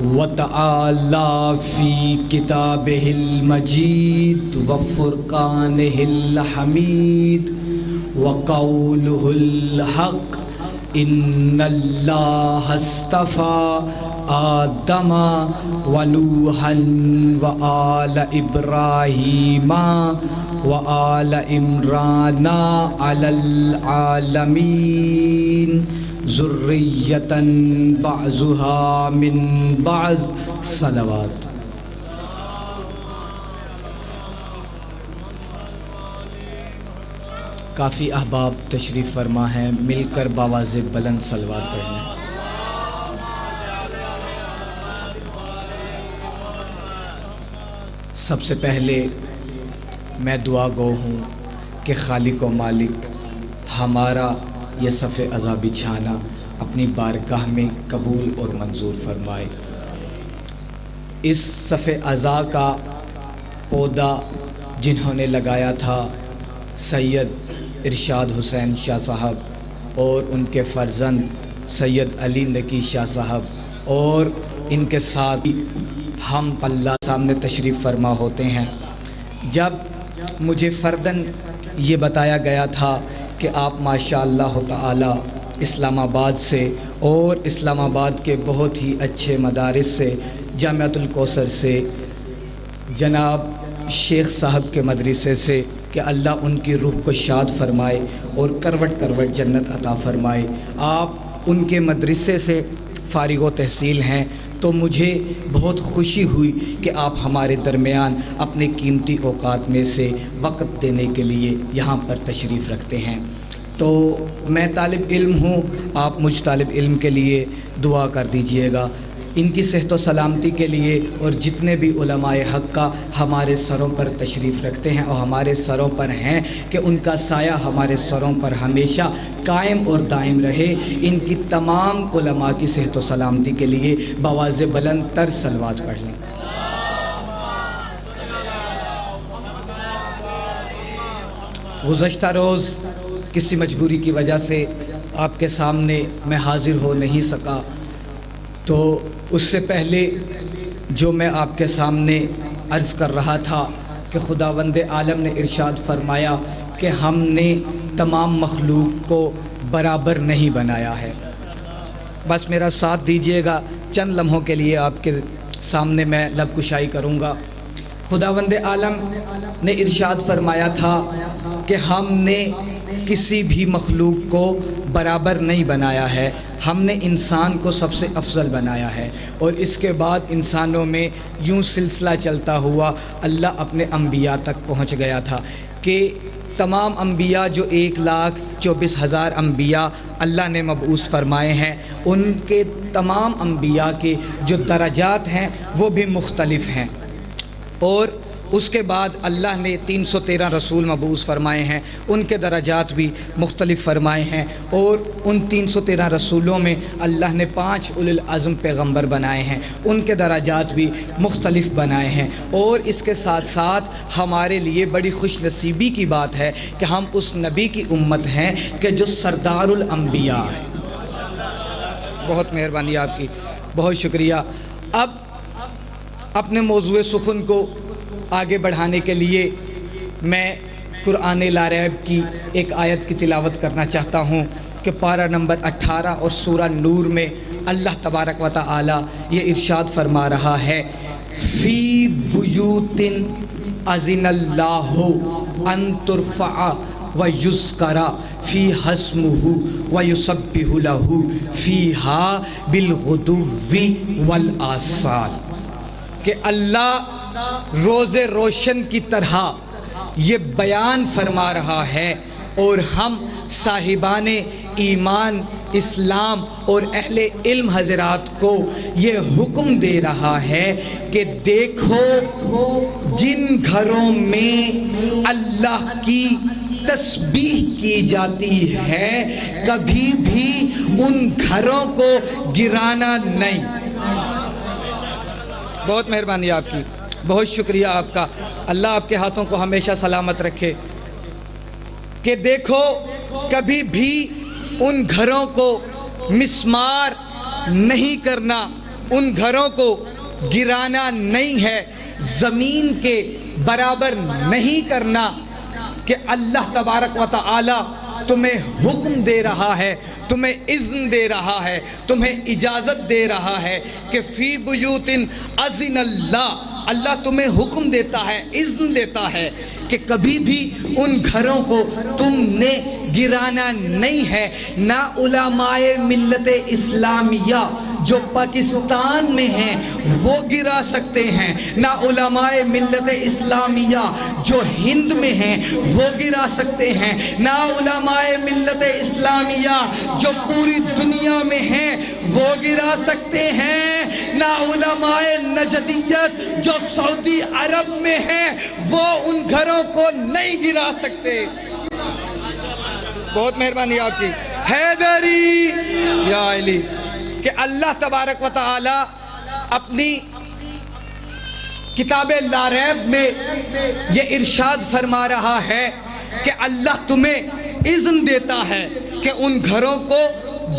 وتعالى في كتابه المجيد وفرقانه الحميد وقوله الحق إن الله اصطفى آدم ونوحا وآل إبراهيم وآل عمران على العالمين ذرية بعضها من بعض صلوات۔ کافی احباب تشریف فرما ہیں، مل کر باواز بلند صلوات پڑھ لیں۔ سب سے پہلے میں دعا گو ہوں کہ خالق و مالک ہمارا یہ صف عزا بچھانا اپنی بارگاہ میں قبول اور منظور فرمائے۔ اس صف عزا کا پودا جنہوں نے لگایا تھا سید ارشاد حسین شاہ صاحب اور ان کے فرزند سید علی نقی شاہ صاحب اور ان کے ساتھ ہم اللہ سامنے تشریف فرما ہوتے ہیں۔ جب مجھے فرداً یہ بتایا گیا تھا کہ آپ ماشاء اللہ تعالی اسلام آباد سے اور اسلام آباد کے بہت ہی اچھے مدارس سے جامعۃ الکوثر سے جناب شیخ صاحب کے مدرسے سے کہ اللہ ان کی روح کو شاد فرمائے اور کروٹ کروٹ جنت عطا فرمائے، آپ ان کے مدرسے سے فارغ و تحصیل ہیں، تو مجھے بہت خوشی ہوئی کہ آپ ہمارے درمیان اپنے قیمتی اوقات میں سے وقت دینے کے لیے یہاں پر تشریف رکھتے ہیں۔ تو میں طالب علم ہوں، آپ مجھ طالب علم کے لیے دعا کر دیجئے گا، ان کی صحت و سلامتی کے لیے، اور جتنے بھی علماء حق کا ہمارے سروں پر تشریف رکھتے ہیں اور ہمارے سروں پر ہیں کہ ان کا سایہ ہمارے سروں پر ہمیشہ قائم اور دائم رہے، ان کی تمام علماء کی صحت و سلامتی کے لیے بآواز بلند تر صلوات پڑھ لیں۔ گزشتہ روز کسی مجبوری کی وجہ سے آپ کے سامنے میں حاضر ہو نہیں سکا، تو اس سے پہلے جو میں آپ کے سامنے عرض کر رہا تھا کہ خداوند عالم نے ارشاد فرمایا کہ ہم نے تمام مخلوق کو برابر نہیں بنایا ہے۔ بس میرا ساتھ دیجئے گا، چند لمحوں کے لیے آپ کے سامنے میں لب کشائی کروں گا۔ خداوند عالم نے ارشاد فرمایا تھا کہ ہم نے کسی بھی مخلوق کو برابر نہیں بنایا ہے، ہم نے انسان کو سب سے افضل بنایا ہے، اور اس کے بعد انسانوں میں یوں سلسلہ چلتا ہوا اللہ اپنے انبیاء تک پہنچ گیا تھا کہ تمام انبیاء جو 1,24,000 انبیاء اللہ نے مبعوث فرمائے ہیں، ان کے تمام انبیاء کے جو درجات ہیں وہ بھی مختلف ہیں، اور اس کے بعد اللہ نے 313 رسول مبعوث فرمائے ہیں، ان کے درجات بھی مختلف فرمائے ہیں، اور ان 313 رسولوں میں اللہ نے 5 اولو العزم پیغمبر بنائے ہیں، ان کے درجات بھی مختلف بنائے ہیں۔ اور اس کے ساتھ ساتھ ہمارے لیے بڑی خوش نصیبی کی بات ہے کہ ہم اس نبی کی امت ہیں کہ جو سردار الانبیاء ہے۔ بہت مہربانی آپ کی، بہت شکریہ۔ اب اپنے موضوع سخن کو آگے بڑھانے کے لیے میں قرآن لا ریب کی ایک آیت کی تلاوت کرنا چاہتا ہوں کہ پارہ نمبر 18 اور سورہ نور میں اللہ تبارک و تعالی یہ ارشاد فرما رہا ہے، فی بیوت اذن اللہ ان ترفع ویذکر فیہا اسمہ ویسبح لہ فیہا بالغدو والآصال، کہ اللہ روز روشن کی طرح یہ بیان فرما رہا ہے اور ہم صاحبان ایمان، اسلام اور اہل علم حضرات کو یہ حکم دے رہا ہے کہ دیکھو جن گھروں میں اللہ کی تسبیح کی جاتی ہے کبھی بھی ان گھروں کو گرانا نہیں۔ بہت مہربانی آپ کی، بہت شکریہ آپ کا، اللہ آپ کے ہاتھوں کو ہمیشہ سلامت رکھے۔ کہ دیکھو کبھی بھی ان گھروں کو مسمار نہیں کرنا، ان گھروں کو گرانا نہیں ہے، زمین کے برابر نہیں کرنا، کہ اللہ تبارک و تعالی تمہیں حکم دے رہا ہے، تمہیں اذن دے رہا ہے، تمہیں اجازت دے رہا ہے کہ فی بیوت اذن اللہ تمہیں حکم دیتا ہے، اذن دیتا ہے کہ کبھی بھی ان گھروں کو تم نے گرانا نہیں ہے۔ نہ علماء ملت اسلامیہ جو پاکستان میں ہیں وہ گرا سکتے ہیں، نہ علماء ملت اسلامیہ جو ہند میں ہیں وہ گرا سکتے ہیں، نہ علماء ملت اسلامیہ جو پوری دنیا میں ہیں وہ گرا سکتے ہیں، نہ علماء نجدیت جو سعودی عرب میں ہیں وہ ان گھروں کو نہیں گرا سکتے۔ بہت مہربانی آپ کی حیدری یا علی، کہ اللہ تبارک و تعالی اپنی کتاب لا ریب میں یہ ارشاد فرما رہا ہے کہ اللہ تمہیں اذن دیتا ہے کہ ان گھروں کو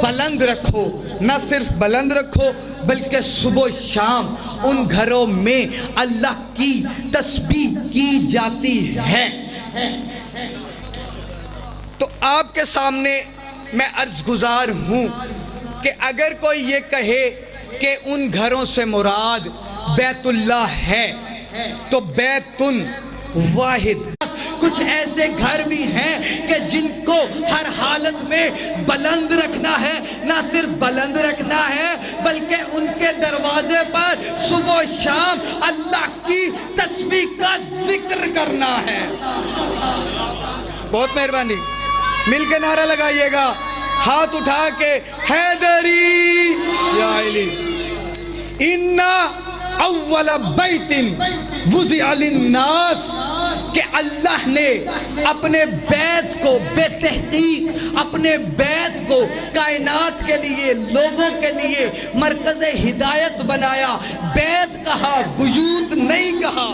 بلند رکھو، نہ صرف بلند رکھو بلکہ صبح و شام ان گھروں میں اللہ کی تسبیح کی جاتی ہے۔ تو آپ کے سامنے میں عرض گزار ہوں کہ اگر کوئی یہ کہے کہ ان گھروں سے مراد بیت اللہ ہے تو بیتن واحد، کچھ ایسے گھر بھی ہیں کہ جن کو ہر حالت میں بلند رکھنا ہے، نہ صرف بلند رکھنا ہے بلکہ ان کے دروازے پر صبح و شام اللہ کی تسبیح کا ذکر کرنا ہے۔ بہت مہربانی، مل کے نعرہ لگائیے گا، ہاتھ اٹھا کے حیدری یا علی۔ اِنَّا اول بیت وضع للناس، کہ اللہ نے اپنے بیت کو، بے تحقیق اپنے بیت کو کائنات کے لیے، لوگوں کے لیے مرکز ہدایت بنایا۔ بیت کہا، بیوت نہیں کہا۔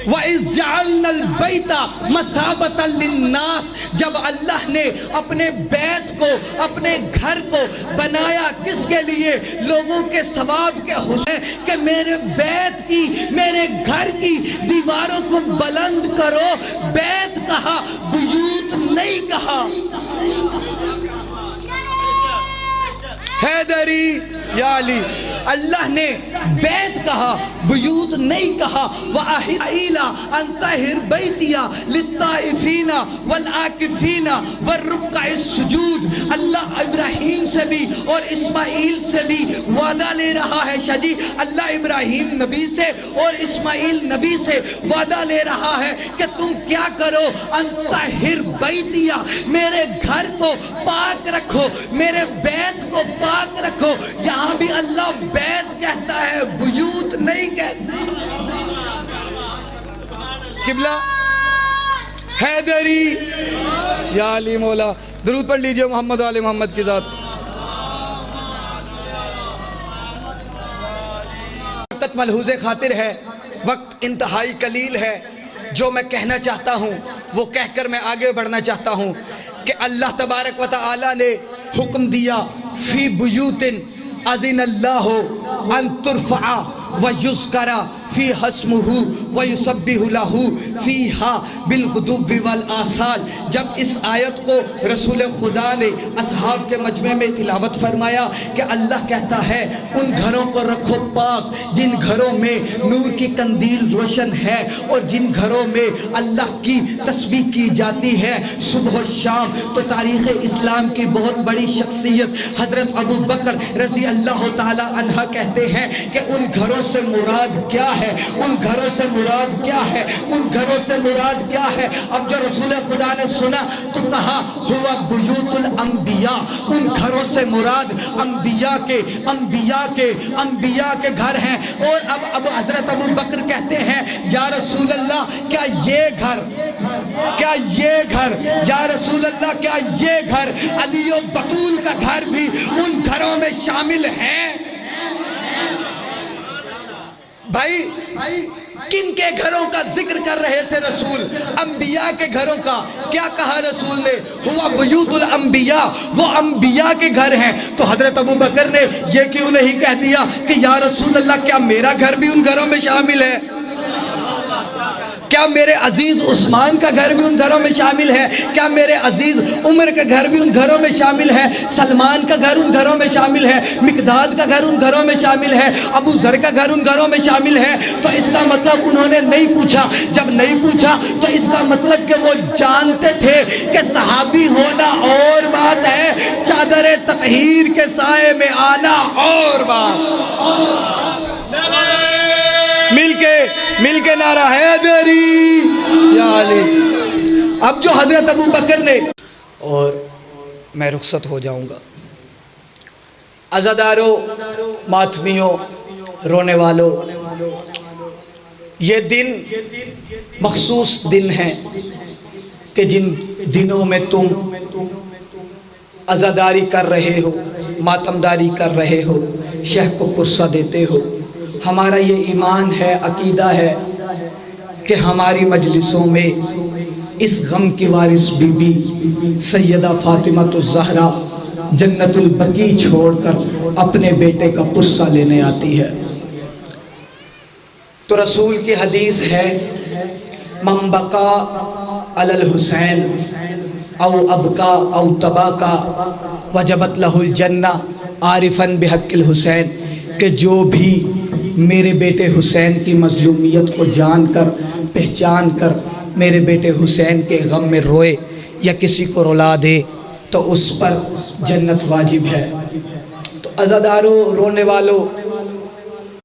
وَإِذْ جَعَلْنَا الْبَيْتَ مَثَابَةً لِلنَّاسِ، جب اللہ نے اپنے بیت کو، اپنے گھر کو بنایا کس کے لیے؟ لوگوں کے ثواب کے حسین، کہ میرے بیت کی، میرے گھر کی دیواروں کو بلند کرو۔ بیت کہا، بیوت نہیں کہا۔ حیدری یا علی، اللہ نے بیت کہا، بیوت نہیں کہا۔ وَأَحِلَ أَن طَهِرْ بَيْتِيَ لِلطَّائِفِينَ وَالْعَاكِفِينَ وَالرُّكَّعِ السُّجُودِ، اللہ ابراہیم سے بھی اور اسماعیل سے بھی وعدہ لے رہا ہے۔ شاہ جی، اللہ ابراہیم نبی سے اور اسماعیل نبی سے وعدہ لے رہا ہے کہ تم کیا کرو؟ أَن طَهِرْ بَيْتِيَ، میرے گھر کو پاک رکھو، میرے بیت کو پاک رکھو۔ یہاں بھی اللہ بیت کہتا ہے، بیوت نہیں کہتا۔ قبلہ حیدری یا علی مولا، درود پڑھ لیجئے محمد و آل محمد کی ذات۔ وقت ملحوظ خاطر ہے، وقت انتہائی قلیل ہے۔ جو میں کہنا چاہتا ہوں وہ کہہ کر میں آگے بڑھنا چاہتا ہوں کہ اللہ تبارک و تعالی نے حکم دیا فی بیوت اذن اللہ ان ترفع ویذکر فیہا اسمہ ویسبح لہ فیہا بالغدو والآصال۔ جب اس آیت کو رسول خدا نے اصحاب کے مجمع میں تلاوت فرمایا کہ اللہ کہتا ہے ان گھروں کو رکھو پاک جن گھروں میں نور کی قندیل روشن ہے اور جن گھروں میں اللہ کی تسبیح کی جاتی ہے صبح و شام۔ تو تاریخ اسلام کی بہت بڑی شخصیت حضرت ابو بکر رضی اللہ تعالی عنہ کہتے ہیں کہ ان گھروں سے مراد کیا ہے، ان گھروں سے مراد کیا ہے، ان گھروں سے مراد کیا ہے؟ اب جو رسول خدا نے سنا تو کہا ہوا بیوت الانبیاء، ان گھروں سے مراد انبیاء کے گھر ہیں۔ اور اب حضرت ابو بکر کہتے ہیں یا رسول اللہ کیا یہ گھر یا رسول اللہ کیا یہ گھر علی و بطول کا گھر بھی ان گھروں میں شامل ہے؟ بھائی کن کے گھروں کا ذکر کر رہے تھے رسول؟ انبیاء کے گھروں کا۔ کیا کہا رسول نے؟ ہوا بیوت الانبیاء، وہ انبیاء کے گھر ہیں۔ تو حضرت ابوبکر نے یہ کیوں نہیں کہہ دیا کہ یا رسول اللہ کیا میرا گھر بھی ان گھروں میں شامل ہے؟ کیا میرے عزیز عثمان کا گھر بھی ان گھروں میں شامل ہے؟ کیا میرے عزیز عمر کا گھر بھی ان گھروں میں شامل ہے؟ سلمان کا گھر ان گھروں میں شامل ہے؟ مقداد کا گھر ان گھروں میں شامل ہے؟ ابو ذر کا گھر ان گھروں میں شامل ہے؟ تو اس کا مطلب انہوں نے نہیں پوچھا۔ جب نہیں پوچھا تو اس کا مطلب کہ وہ جانتے تھے کہ صحابی ہونا اور بات ہے، چادر تطہیر کے سائے میں آنا اور بات۔ مل کے نعرہ حیدری یا علی۔ اب جو حضرت ابوبکر نے، اور میں رخصت ہو جاؤں گا، عزاداروں، ماتمیوں، رونے والوں، یہ دن مخصوص دن ہیں کہ جن دنوں میں تم عزاداری کر رہے ہو، ماتمداری کر رہے ہو، شہ کو پرسہ دیتے ہو۔ ہمارا یہ ایمان ہے، عقیدہ ہے کہ ہماری مجلسوں میں اس غم کی وارث بی بی سیدہ فاطمہ الزہرا جنت البقیع چھوڑ کر اپنے بیٹے کا پرسہ لینے آتی ہے۔ تو رسول کی حدیث ہے، من بقا علی الحسین او ابکا او تباکا وجبت لہ الجنہ عارفاً بحق الحسین، کہ جو بھی میرے بیٹے حسین کی مظلومیت کو جان کر، پہچان کر میرے بیٹے حسین کے غم میں روئے یا کسی کو رلا دے تو اس پر جنت واجب ہے۔ تو عزاداروں، رونے والوں،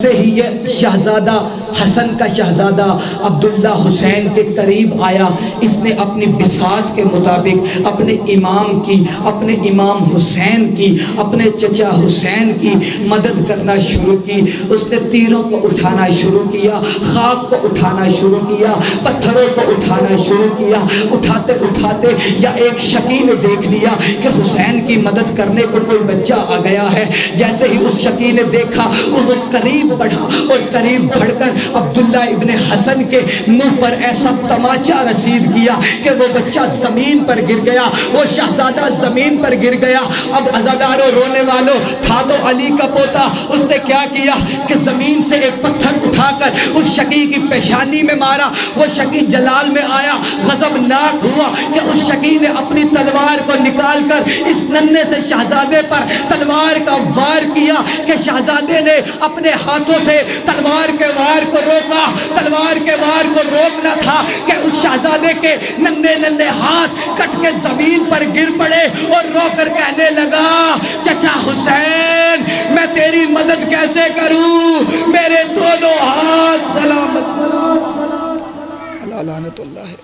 سے ہی یہ شہزادہ حسن کا شہزادہ عبداللہ حسین کے قریب آیا۔ اس نے اپنی بساط کے مطابق اپنے امام کی، اپنے امام حسین کی، اپنے چچا حسین کی مدد کرنا شروع کی۔ اس نے تیروں کو اٹھانا شروع کیا، خاک کو اٹھانا شروع کیا، پتھروں کو اٹھانا شروع کیا۔ اٹھاتے اٹھاتے یا ایک شقی نے دیکھ لیا کہ حسین کی مدد کرنے کو کوئی بچہ آ گیا ہے۔ جیسے ہی اس شقی نے دیکھا، وہ قریب بڑھا اور قریب بڑھ کر عبداللہ ابن حسن کے منہ پر ایسا تماچا رسید کیا کہ وہ بچہ زمین پر گر گیا، وہ شہزادہ زمین پر گر گیا۔ اب عزاداروں، رونے والوں، تھا تو علی کا پوتا، اس نے کیا کیا کہ زمین سے ایک پتھر اٹھا کر اس شقی کی پیشانی میں مارا۔ وہ شقی جلال میں آیا، غضبناک ہوا کہ اس شقی نے اپنی تلوار کو نکال کر اس ننھے سے شہزادے پر تلوار کا وار کیا کہ شہزادے نے اپنے ہاتھوں سے تلوار کے وار کو روکا۔ تلوار کے وار کو روکنا تھا کہ اس شہزادے کے ننھے ننھے ہاتھ کٹ کے زمین پر گر پڑے اور رو کر کہنے لگا، چچا حسین، میں تیری مدد کیسے کروں؟ میرے دونوں ہاتھ سلامت۔ اللہ لعنت اللہ ہے۔